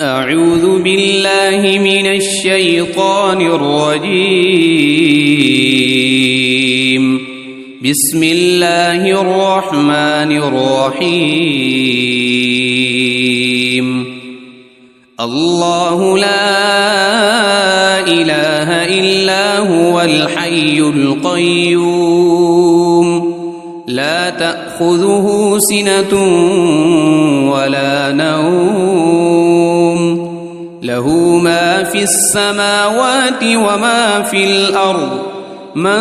أعوذ بالله من الشيطان الرجيم. بسم الله الرحمن الرحيم. الله لا إله إلا هو الحي القيوم لا تأخذه سنة ولا نوم له ما في السماوات وما في الأرض من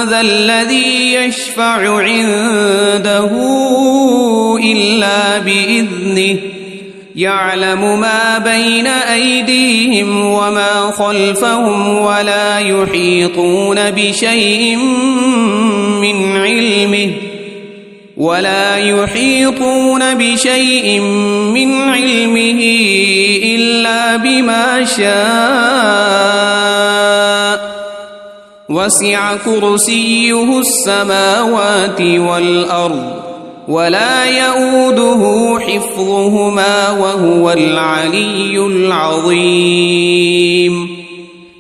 ذا الذي يشفع عنده إلا بإذنه يعلم ما بين أيديهم وما خلفهم ولا يحيطون بشيء من علمه إلا بما شاء وسع كرسيه السماوات والأرض ولا يؤوده حفظهما وهو العلي العظيم.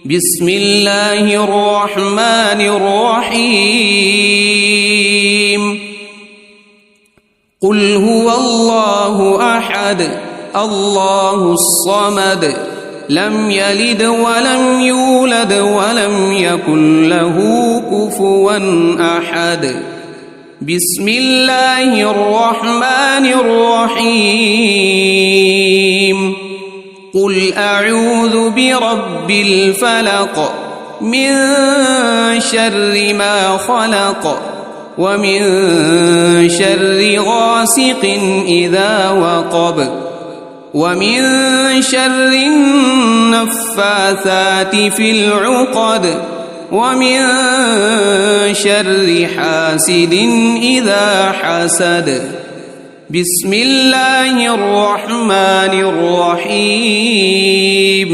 بسم الله الرحمن الرحيم. قل هو الله أحد الله الصمد لم يلد ولم يولد ولم يكن له كفوا أحد. بسم الله الرحمن الرحيم. قل أعوذ برب الفلق من شر ما خلق ومن شر غاسق إذا وقب ومن شر النفاثات في العقد ومن شر حاسد إذا حسد. بسم الله الرحمن الرحيم.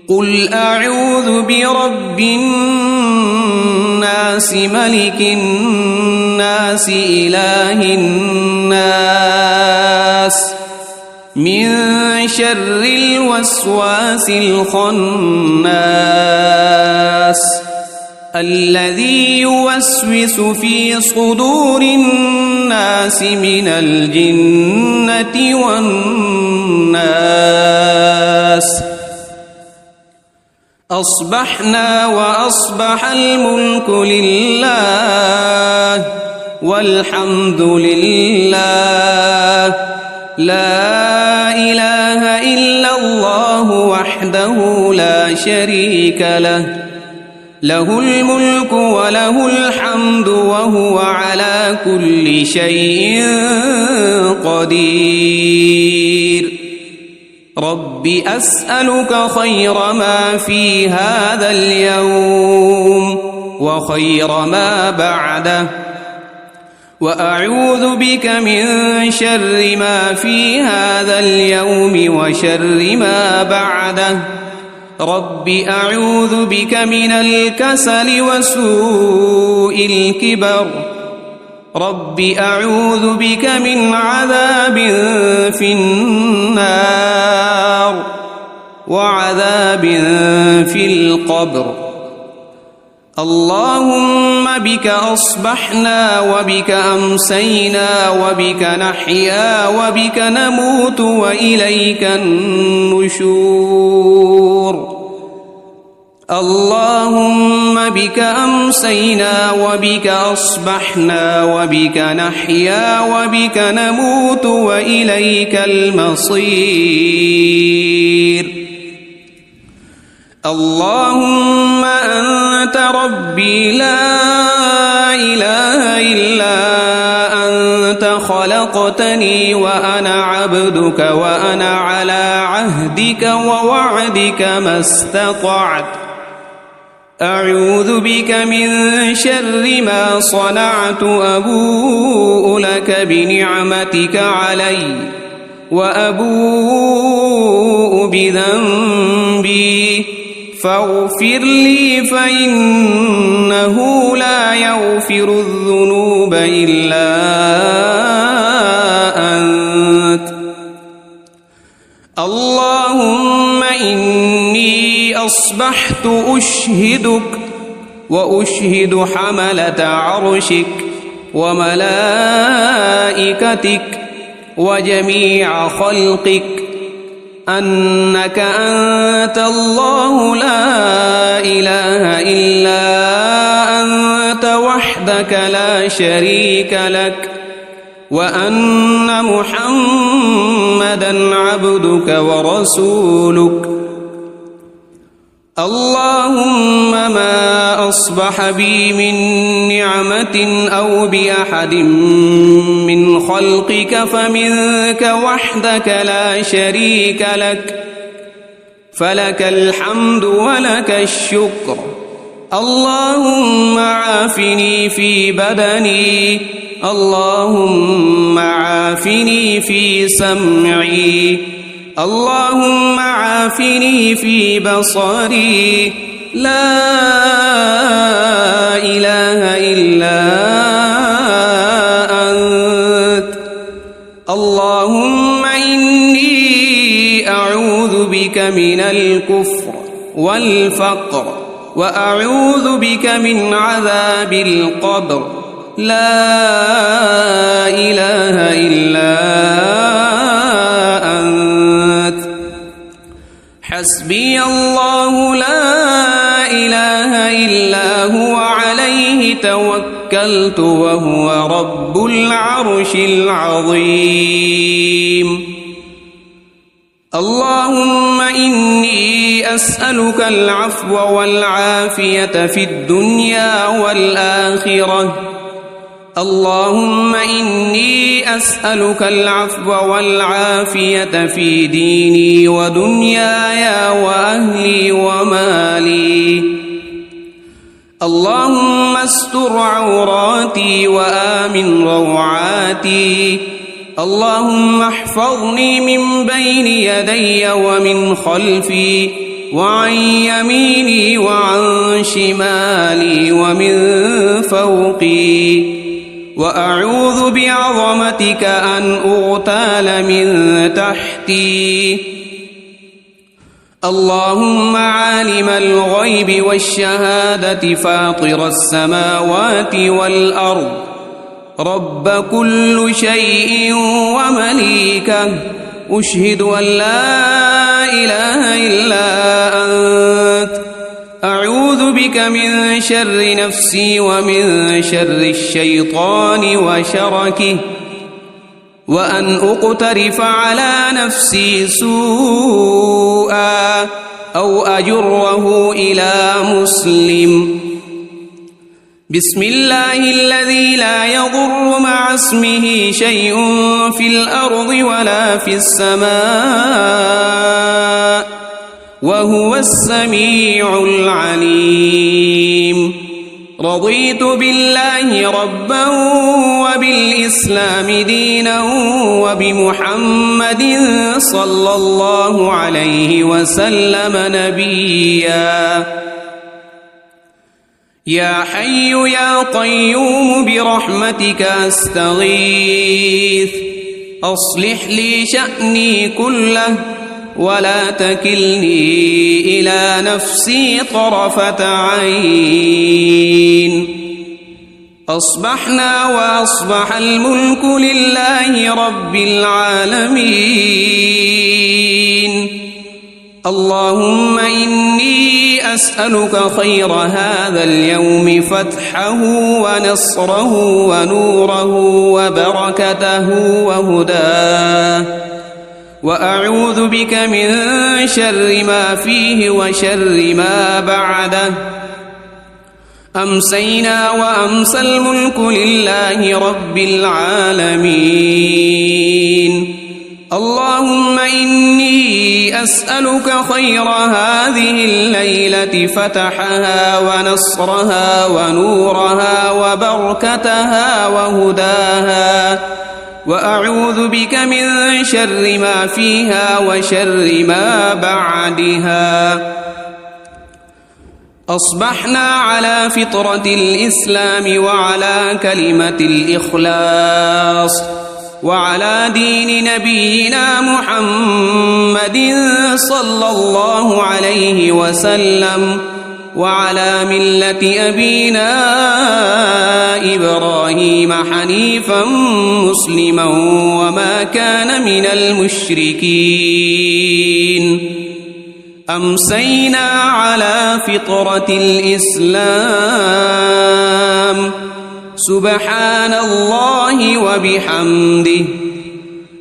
قل أعوذ برب الناس ملك الناس إله الناس من شر الوسواس الخناس الذي يوسوس في صدور الناس من الجنة والناس. أصبحنا وأصبح الملك لله والحمد لله لا إله إلا الله وحده لا شريك له له الملك وله الحمد وهو على كل شيء قدير. رب أسألك خير ما في هذا اليوم وخير ما بعده وأعوذ بك من شر ما في هذا اليوم وشر ما بعده. رب أعوذ بك من الكسل وسوء الكبر. رب أعوذ بك من عذاب في النار وعذاب في القبر. اللهم بك أصبحنا وبك أمسينا وبك نحيا وبك نموت وإليك النشور. اللهم بك أمسينا وبك أصبحنا وبك نحيا وبك نموت وإليك المصير. اللهم أنت ربي لا إله إلا أنت خلقتني وأنا عبدك وأنا على عهدك ووعدك ما استطعت. أعوذ بك من شر ما صنعت أبوء لك بنعمتك علي وأبوء بذنبي فاغفر لي فإنه لا يغفر الذنوب إلا أنت. اللهم إني أصبحت أشهدك وأشهد حملة عرشك وملائكتك وجميع خلقك أنك أنت الله لا إله إلا أنت وحدك لا شريك لك وأن محمدًا عبدك ورسولك. اللهم ما أصبح بي من نعمة أو بأحد من خلقك فمنك وحدك لا شريك لك، فلك الحمد ولك الشكر. اللهم عافني في بدني، اللهم عافني في سمعي، اللهم عافني في بصري، لا إله إلا أنت. اللهم إني أعوذ بك من الكفر والفقر وأعوذ بك من عذاب القبر، لا إله إلا أنت. حسبي الله لا إله إلا هو عليه توكلت وهو رب العرش العظيم. اللهم إني أسألك العفو والعافية في الدنيا والآخرة. اللهم إني أسألك العفو والعافية في ديني ودنياي وأهلي ومالي. اللهم استر عوراتي وآمن روعاتي. اللهم احفظني من بين يدي ومن خلفي وعن يميني وعن شمالي ومن فوقي، وأعوذ بعظمتك أن أغتال من تحتي. اللهم عالم الغيب والشهادة فاطر السماوات والأرض، رب كل شيء ومليكه، أشهد أن لا إله إلا أنت. أعوذ بك من شر نفسي ومن شر الشيطان وشركه، وأن أقترف على نفسي سوءا أو أجره إلى مسلم. بسم الله الذي لا يضر مع اسمه شيء في الأرض ولا في السماء وهو السميع العليم. رضيت بالله ربا وبالإسلام دينا وبمحمد صلى الله عليه وسلم نبيا. يا حي يا قيوم برحمتك أستغيث، أصلح لي شأني كله ولا تكلني إلى نفسي طرفة عين. أصبحنا وأصبح الملك لله رب العالمين. اللهم إني أسألك خير هذا اليوم، فتحه ونصره ونوره وبركته وهداه، وأعوذ بك من شر ما فيه وشر ما بعده. أمسينا وأمسى الملك لله رب العالمين. اللهم إني أسألك خير هذه الليلة، فتحها ونصرها ونورها وبركتها وهداها، وأعوذ بك من شر ما فيها وشر ما بعدها. أصبحنا على فطرة الإسلام وعلى كلمة الإخلاص، وعلى دين نبينا محمد صلى الله عليه وسلم وعلى ملة أبينا إبراهيم حنيفا مسلما وما كان من المشركين أمسينا على فطرة الإسلام سبحان الله وبحمده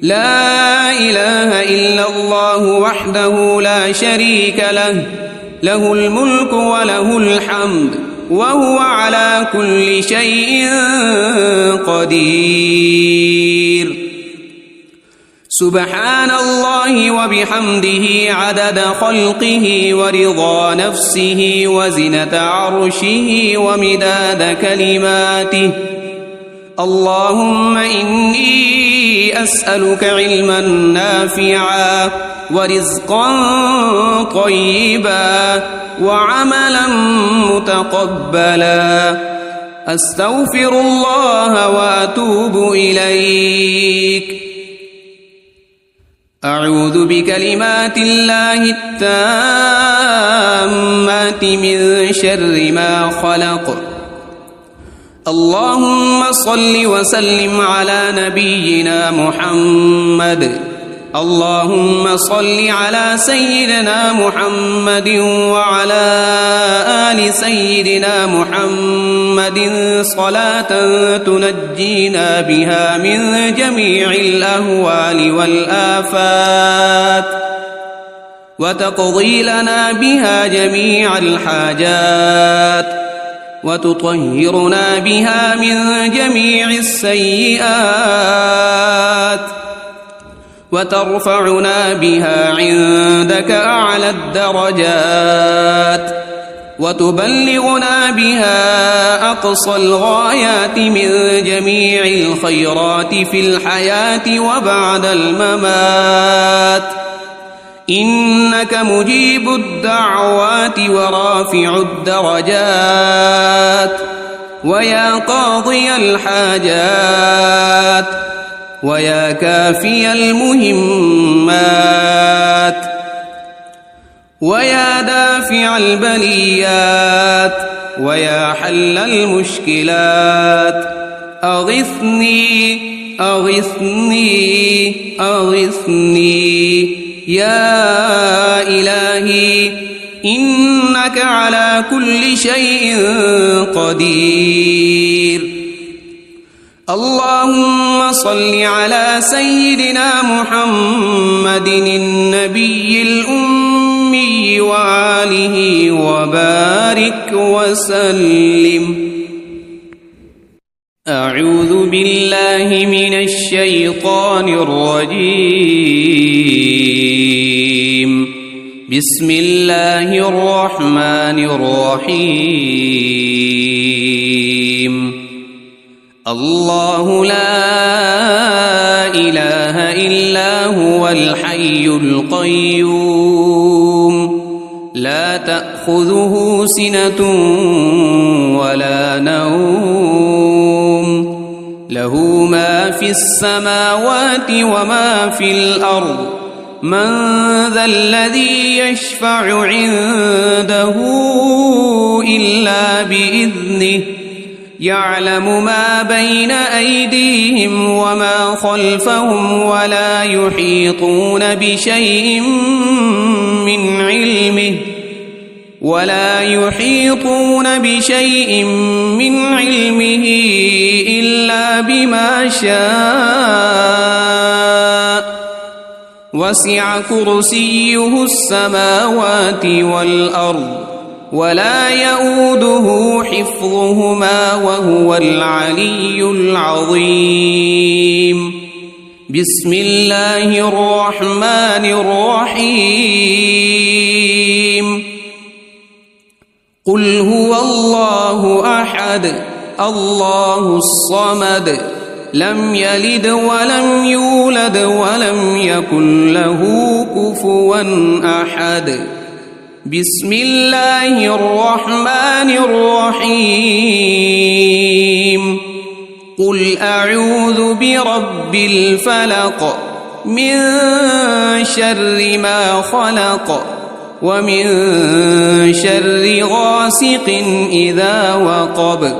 لا إله إلا الله وحده لا شريك له له الملك وله الحمد وهو على كل شيء قدير سبحان الله وبحمده عدد خلقه ورضا نفسه وزنة عرشه ومداد كلماته اللهم إني أسألك علما نافعا ورزقا طيبا وعملا متقبلا أستغفر الله وأتوب إليك أعوذ بكلمات الله التامات من شر ما خلق اللهم صل وسلم على نبينا محمد اللهم صل على سيدنا محمد وعلى آل سيدنا محمد صلاة تنجينا بها من جميع الأهوال والآفات وتقضي لنا بها جميع الحاجات وتطهرنا بها من جميع السيئات وترفعنا بها عندك أعلى الدرجات وتبلغنا بها أقصى الغايات من جميع الخيرات في الحياة وبعد الممات إنك مجيب الدعوات ورافع الدرجات ويا قاضي الحاجات ويا كافي المهمات ويا دافع البليات ويا حل المشكلات أغثني أغثني أغثني يا إلهي إنك على كل شيء قدير اللهم صل على سيدنا محمد النبي الأمي وآله وبارك وسلم أعوذ بالله من الشيطان الرجيم بسم الله الرحمن الرحيم الله لا إله إلا هو الحي القيوم لا تأخذه سنة ولا نوم له ما في السماوات وما في الأرض من ذا الذي يشفع عنده إلا بإذنه يعلم ما بين أيديهم وما خلفهم ولا يحيطون بشيء من علمه إلا بما شاء وسع كرسيه السماوات والأرض ولا يؤوده حفظهما وهو العلي العظيم بسم الله الرحمن الرحيم قل هو الله أحد الله الصمد لم يلد ولم يولد ولم يكن له كفوا أحد بسم الله الرحمن الرحيم قل أعوذ برب الفلق من شر ما خلق ومن شر غاسق إذا وقب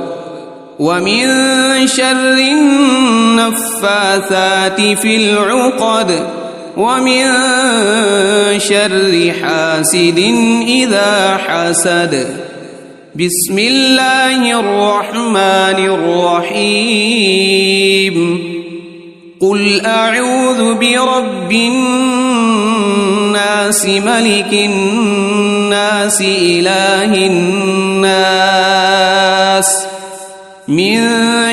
ومن شر النفاثات في العقد ومن شر حاسد إذا حسد. بسم الله الرحمن الرحيم. قل أعوذ برب الناس ملك الناس إله الناس من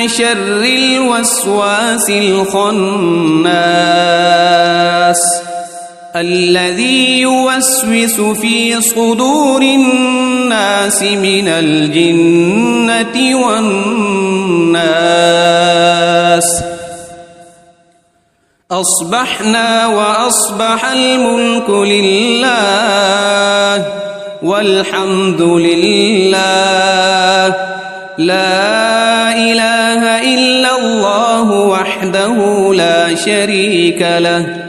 شر الوسواس الخناس الذي يوسوس في صدور الناس من الجنة والناس. أصبحنا وأصبح الملك لله والحمد لله لا إله إلا الله وحده لا شريك له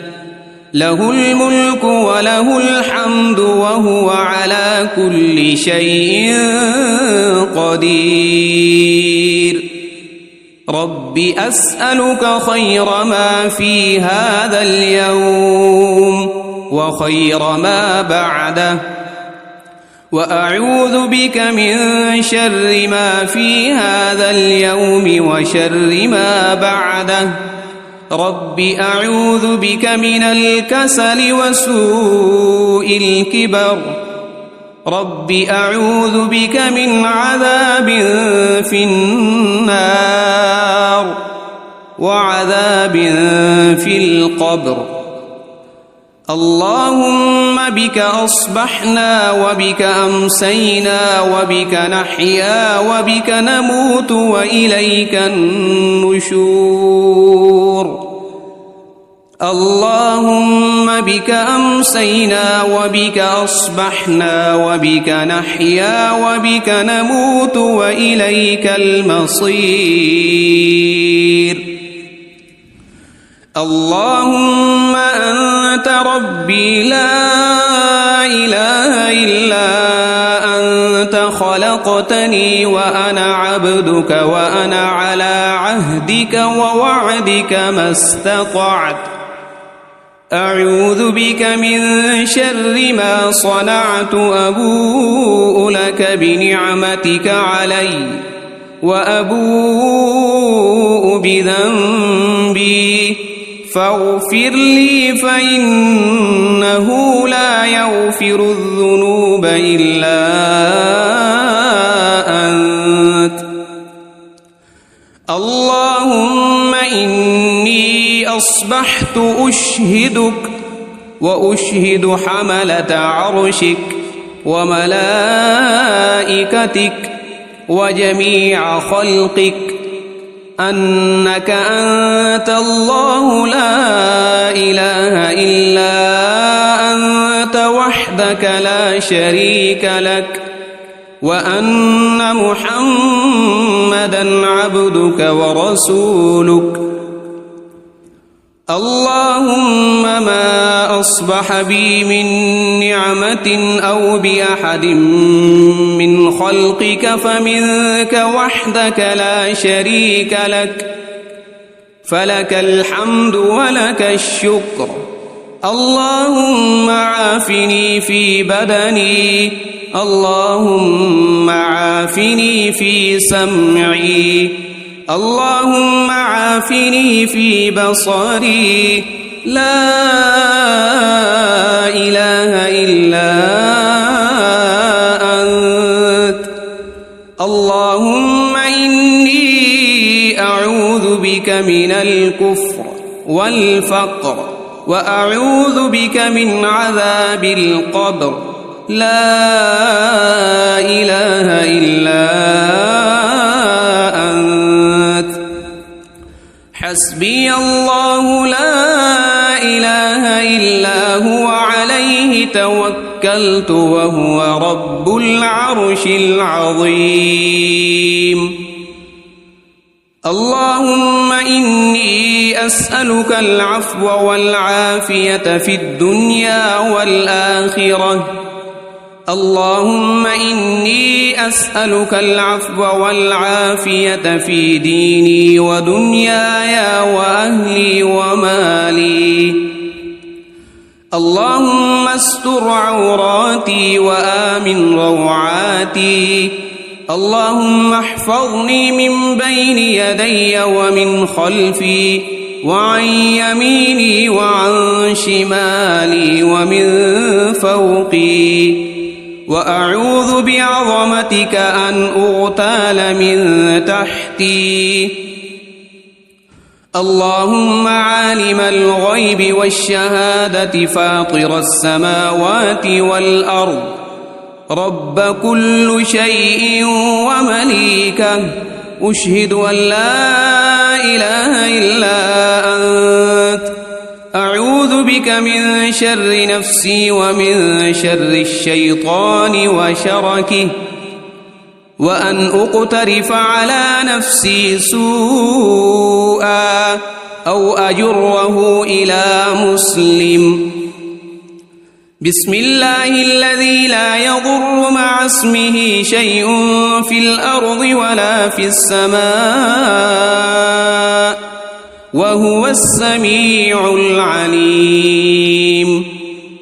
له الملك وله الحمد وهو على كل شيء قدير. رب أسألك خير ما في هذا اليوم وخير ما بعده وأعوذ بك من شر ما في هذا اليوم وشر ما بعده. رب أعوذ بك من الكسل وسوء الكبر. رب أعوذ بك من عذاب في النار وعذاب في القبر. اللهم بك أصبحنا وبك أمسينا وبك نحيا وبك نموت وإليك النشور. اللهم بك أمسينا وبك أصبحنا وبك نحيا وبك نموت وإليك المصير. اللهم أنت ربي لا إله إلا أنت خلقتني وأنا عبدك وأنا على عهدك ووعدك ما استطعت. أعوذ بك من شر ما صنعت. أبوء لك بنعمتك علي وأبوء بذنبي فاغفر لي فإنه لا يغفر الذنوب إلا أنت. اللهم إني أصبحت أشهدك وأشهد حملة عرشك وملائكتك وجميع خلقك أنك أنت الله لا إله إلا أنت وحدك لا شريك لك وأن محمدًا عبدك ورسولك. اللهم ما أصبح بي من نعمة أو بأحد من خلقك فمنك وحدك لا شريك لك فلك الحمد ولك الشكر. اللهم عافني في بدني. اللهم عافني في سمعي. اللهم عافني في بصري. لا إله إلا أنت. اللهم إني أعوذ بك من الكفر والفقر وأعوذ بك من عذاب القبر. لا إله إلا أنت. حسبي الله لا إله إلا هو عليه توكلت وهو رب العرش العظيم. اللهم إني أسألك العفو والعافية في الدنيا والآخرة. اللهم إني أسألك العفو والعافية في ديني ودنياي وأهلي ومالي. اللهم استر عوراتي وآمن روعاتي. اللهم احفظني من بين يدي ومن خلفي وعن يميني وعن شمالي ومن فوقي، وأعوذ بعظمتك أن أغتال من تحتي. اللهم عالم الغيب والشهادة فاطر السماوات والأرض، رب كل شيء ومليكه، أشهد أن لا إله إلا أنت، أعوذ بك من شر نفسي ومن شر الشيطان وشركه، وأن أقترف على نفسي سوءا أو أجره إلى مسلم. بسم الله الذي لا يضر مع اسمه شيء في الأرض ولا في السماء، وهو السميع العليم.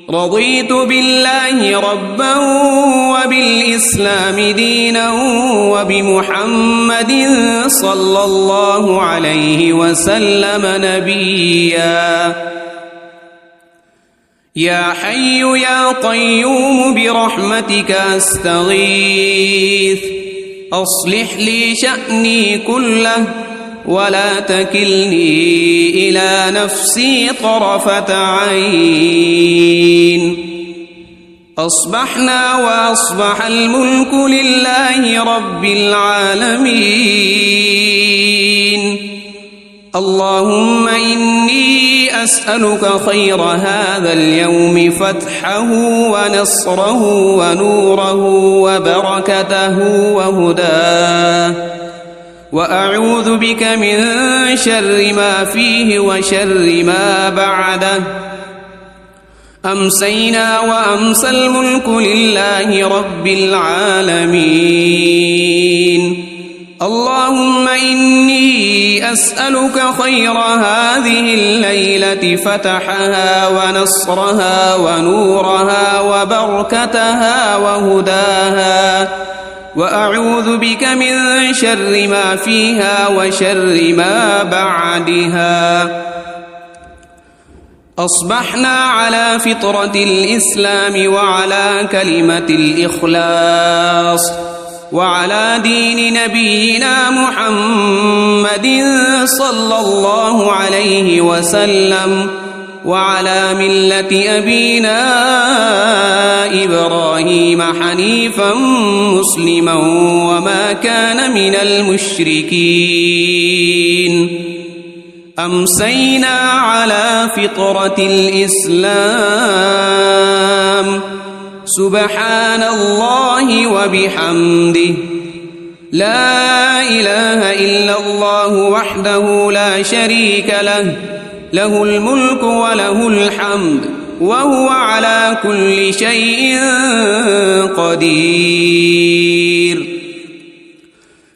رضيت بالله ربا وبالإسلام دينا وبمحمد صلى الله عليه وسلم نبيا. يا حي يا قيوم برحمتك أستغيث، أصلح لي شأني كله ولا تكلني إلى نفسي طرفة عين. أصبحنا وأصبح الملك لله رب العالمين. اللهم إني أسألك خير هذا اليوم، فتحه ونصره ونوره وبركته وهداه، وأعوذ بك من شر ما فيه وشر ما بعده. أمسينا وأمسى الملك لله رب العالمين. اللهم إني أسألك خير هذه الليلة، فتحها ونصرها ونورها وبركتها وهداها، وأعوذ بك من شر ما فيها وشر ما بعدها. أصبحنا على فطرة الإسلام وعلى كلمة الإخلاص وعلى دين نبينا محمد صلى الله عليه وسلم، وعلى ملة أبينا إبراهيم حنيفا مسلما وما كان من المشركين. أمسينا على فطرة الإسلام. سبحان الله وبحمده، لا إله إلا الله وحده لا شريك له، له الملك وله الحمد وهو على كل شيء قدير.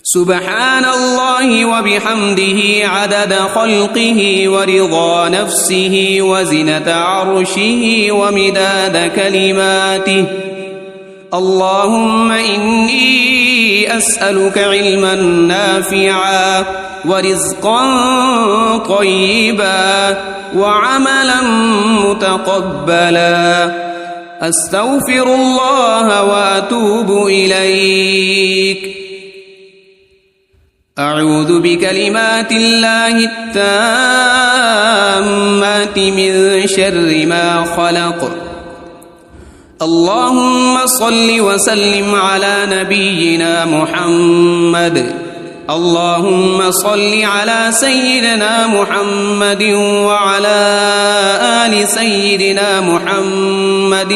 سبحان الله وبحمده عدد خلقه ورضا نفسه وزنة عرشه ومداد كلماته. اللهم إني أسألك علما نافعا ورزقا طيبا وعملا متقبلا. أستغفر الله وأتوب إليك. أعوذ بكلمات الله التامات من شر ما خلق. اللهم صل وسلم على نبينا محمد. اللهم صل على سيدنا محمد وعلى آل سيدنا محمد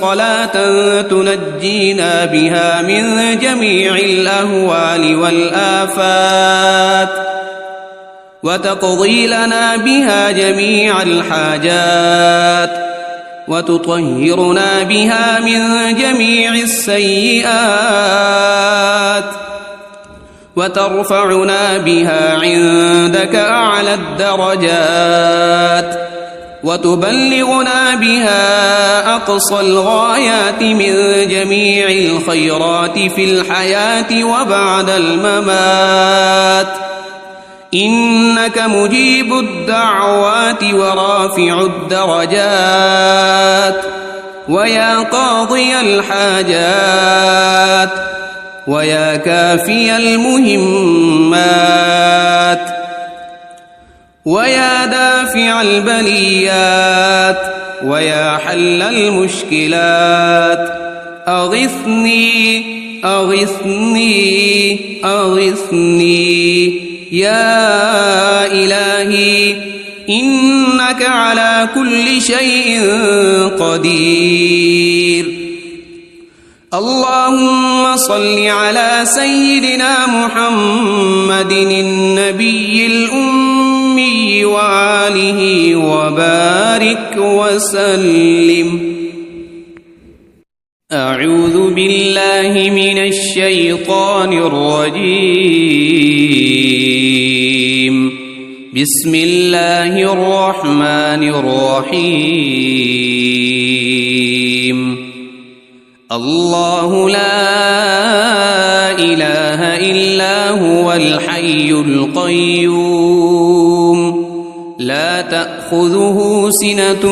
صلاة تنجينا بها من جميع الأهوال والآفات وتقضي لنا بها جميع الحاجات وتطهرنا بها من جميع السيئات وترفعنا بها عندك أعلى الدرجات وتبلغنا بها أقصى الغايات من جميع الخيرات في الحياة وبعد الممات إنك مجيب الدعوات ورافع الدرجات ويا قاضي الحاجات ويا كافي المهمات ويا دافع البليات ويا حل المشكلات أغثني أغثني أغثني يا إلهي إنك على كل شيء قدير. اللهم صل على سيدنا محمد النبي الأمي وآله وبارك وسلم. أعوذ بالله من الشيطان الرجيم. بسم الله الرحمن الرحيم. الله لا إله إلا هو الحي القيوم لا تأخذه سنة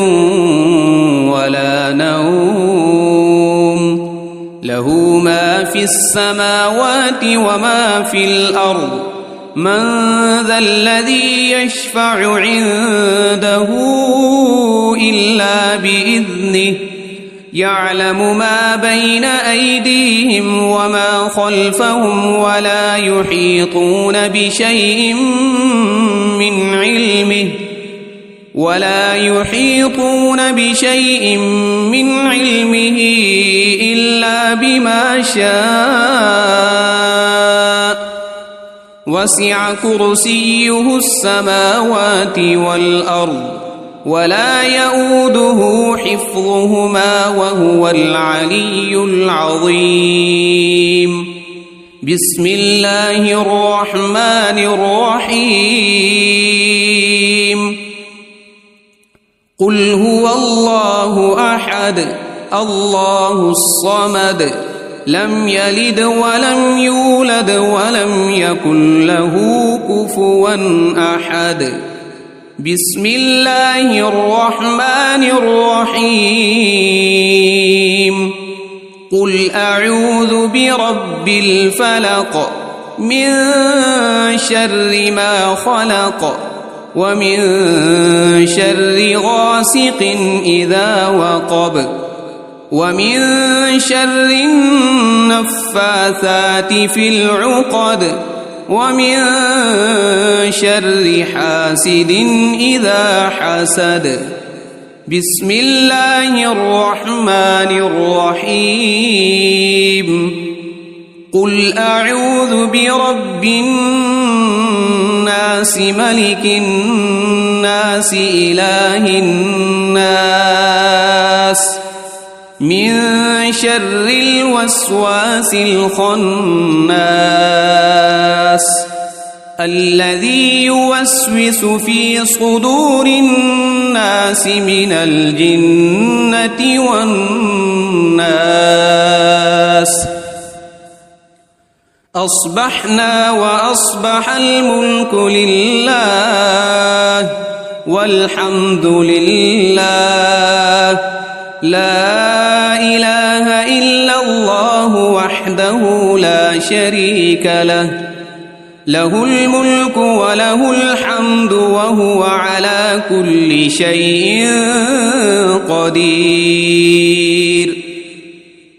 ولا نوم له ما في السماوات وما في الأرض من ذا الذي يشفع عنده إلا بإذنه يعلم ما بين أيديهم وما خلفهم ولا يحيطون بشيء من علمه إلا بما شاء وسع كرسيه السماوات والأرض ولا يؤوده حفظهما وهو العلي العظيم. بسم الله الرحمن الرحيم. قل هو الله أحد الله الصمد لم يلد ولم يولد ولم يكن له كفوا أحد. بسم الله الرحمن الرحيم. قل أعوذ برب الفلق من شر ما خلق ومن شر غاسق إذا وقب ومن شر النفاثات في العقد ومن شر حاسد إذا حسد. بسم الله الرحمن الرحيم. قل أعوذ برب الناس ملك الناس إله الناس من شر الوسواس الخناس الذي يوسوس في صدور الناس من الجنة والناس. أصبحنا وأصبح الملك لله والحمد لله لا إله إلا الله وحده لا شريك له له الملك وله الحمد وهو على كل شيء قدير.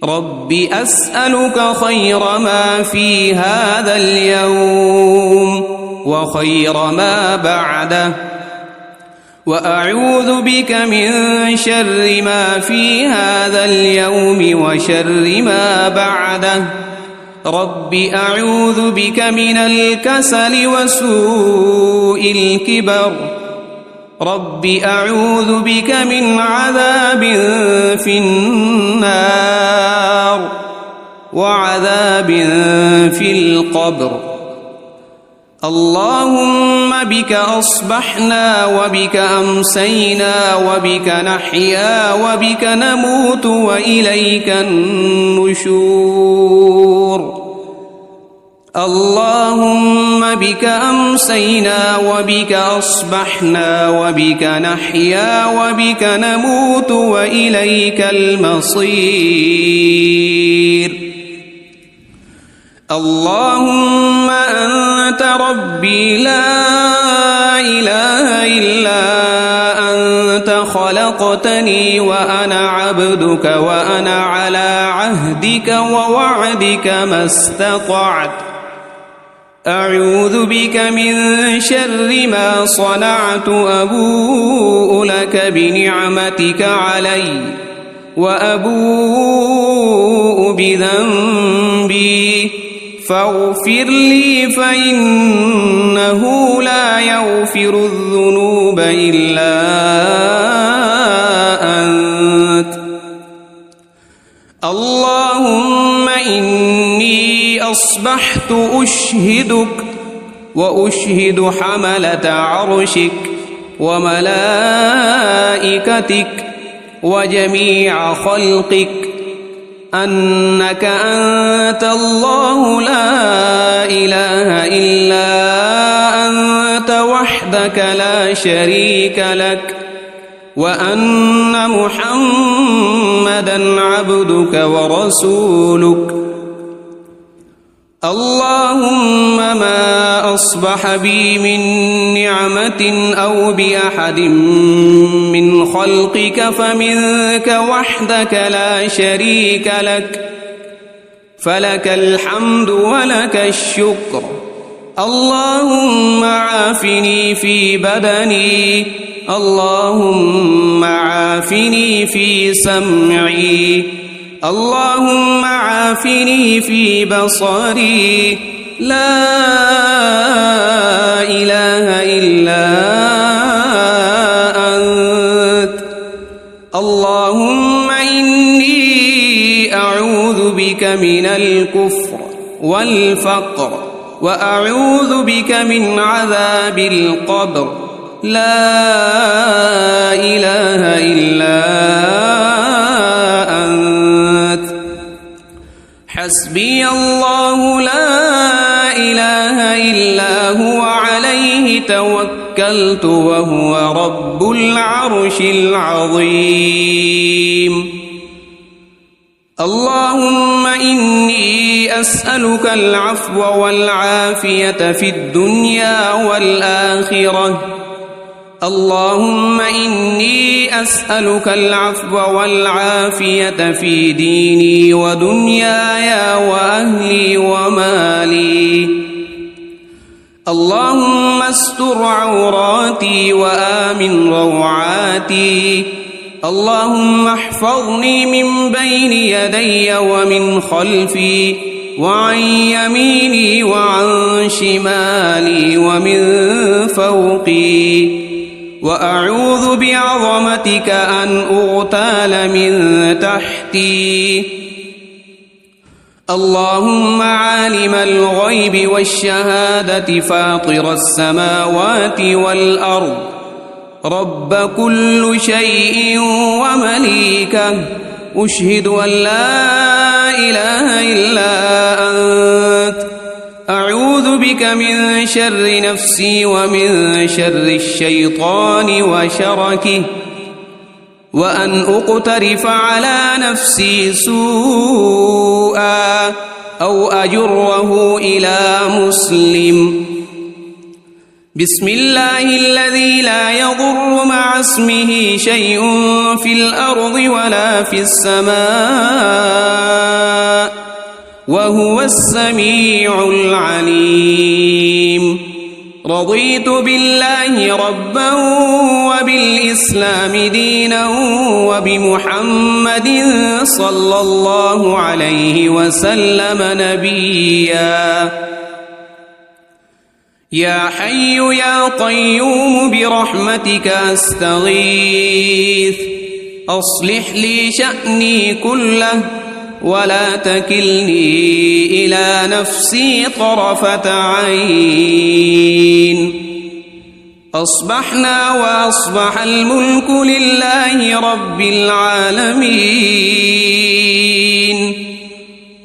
رب أسألك خير ما في هذا اليوم وخير ما بعده وأعوذ بك من شر ما في هذا اليوم وشر ما بعده. رب أعوذ بك من الكسل وسوء الكبر رب أعوذ بك من عذاب في النار وعذاب في القبر اللهم بك أصبحنا وبك أمسينا وبك نحيا وبك نموت وإليك النشور اللهم بك أمسينا وبك أصبحنا وبك نحيا وبك نموت وإليك المصير اللهم أنت ربي لا إله إلا أنت خلقتني وأنا عبدك وأنا على عهدك ووعدك ما استطعت أعوذ بك من شر ما صنعت أبوء لك بنعمتك علي وأبوء بذنبي فاغفر لي فإنه لا يغفر الذنوب إلا أنت اللهم إني أصبحت أشهدك وأشهد حملة عرشك وملائكتك وجميع خلقك أنك أنت الله لا إله إلا أنت وحدك لا شريك لك وأن محمدًا عبدك ورسولك اللهم ما أصبح بي من نعمة أو بأحد من خلقك فمنك وحدك لا شريك لك فلك الحمد ولك الشكر اللهم عافني في بدني اللهم عافني في سمعي اللهم عافني في بصري لا إله إلا أنت اللهم إني أعوذ بك من الكفر والفقر وأعوذ بك من عذاب القبر لا إله إلا أنت حسبي الله لا إله إلا هو عليه توكلت وهو رب العرش العظيم اللهم إني أسألك العفو والعافية في الدنيا والآخرة اللهم إني أسألك العفو والعافية في ديني ودنياي وأهلي ومالي اللهم استر عوراتي وآمن روعاتي اللهم احفظني من بين يدي ومن خلفي وعن يميني وعن شمالي ومن فوقي وأعوذ بعظمتك أن أغتال من تحتي اللهم عالم الغيب والشهادة فاطر السماوات والأرض رب كل شيء ومليكه أشهد أن لا إله إلا أنت أعوذ بك من شر نفسي ومن شر الشيطان وشركه وأن أقترف على نفسي سوءا أو أجره إلى مسلم بسم الله الذي لا يضر مع اسمه شيء في الأرض ولا في السماء وهو السميع العليم رضيت بالله ربا وبالإسلام دينا وبمحمد صلى الله عليه وسلم نبيا يا حي يا قيوم برحمتك أستغيث أصلح لي شأني كله ولا تكلني إلى نفسي طرفة عين أصبحنا وأصبح الملك لله رب العالمين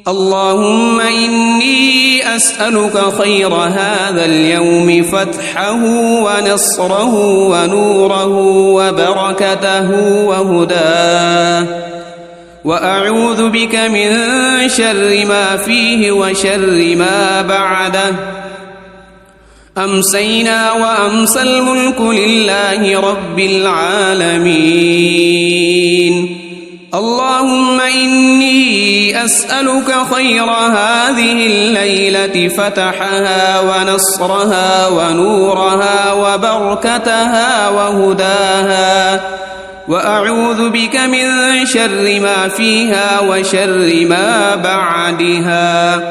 اللهم إني أسألك خير هذا اليوم فتحه ونصره ونوره وبركته وهداه وأعوذ بك من شر ما فيه وشر ما بعده أمسينا وأمسى الملك لله رب العالمين اللهم إني أسألك خير هذه الليلة فتحها ونصرها ونورها وبركتها وهداها وأعوذ بك من شر ما فيها وشر ما بعدها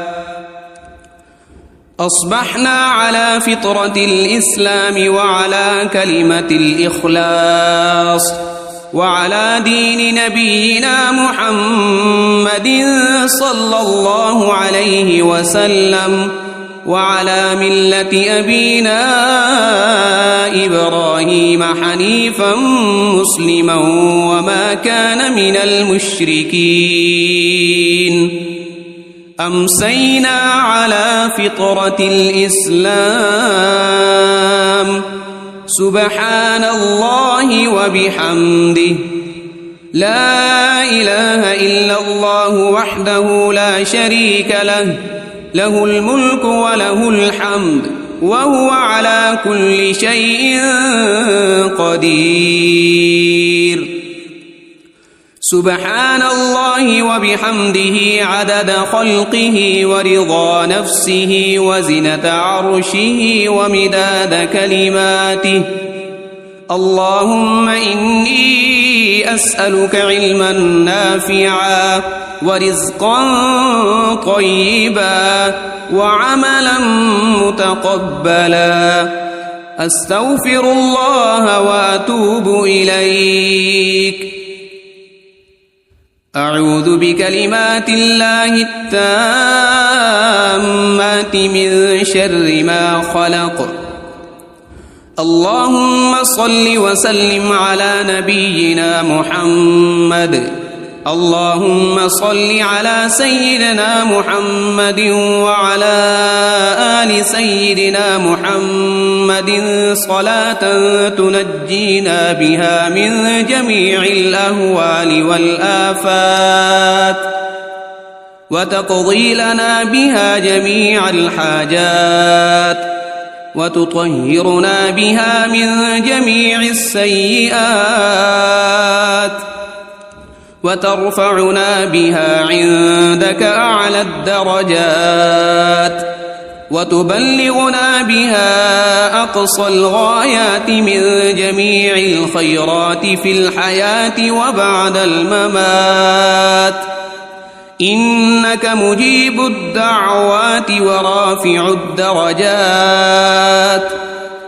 أصبحنا على فطرة الإسلام وعلى كلمة الإخلاص وعلى دين نبينا محمد صلى الله عليه وسلم وعلى ملة أبينا إبراهيم حنيفا مسلما وما كان من المشركين أمسينا على فطرة الإسلام سبحان الله وبحمده لا إله إلا الله وحده لا شريك له له الملك وله الحمد وهو على كل شيء قدير سبحان الله وبحمده عدد خلقه ورضا نفسه وزنة عرشه ومداد كلماته اللهم إني أسألك علما نافعا ورزقا طيبا وعملا متقبلا أستغفر الله وأتوب إليك أعوذ بكلمات الله التامات من شر ما خلق اللهم صل وسلم على نبينا محمد اللهم صل على سيدنا محمد وعلى آل سيدنا محمد صلاة تنجينا بها من جميع الأهوال والآفات وتقضي لنا بها جميع الحاجات وتطهرنا بها من جميع السيئات وترفعنا بها عندك أعلى الدرجات وتبلغنا بها أقصى الغايات من جميع الخيرات في الحياة وبعد الممات إنك مجيب الدعوات ورافع الدرجات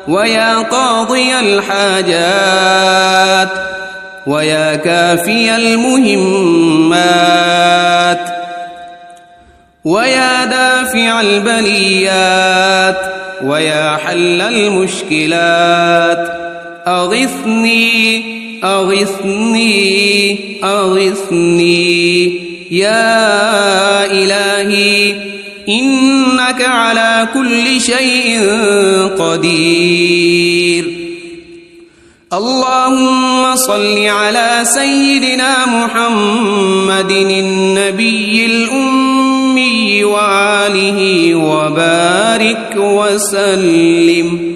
ويا قاضي الحاجات ويا كافي المهمات ويا دافع البليات ويا حل المشكلات أغثني أغثني أغثني يا إلهي إنك على كل شيء قدير اللهم صل على سيدنا محمد النبي الأمي وآله وبارك وسلم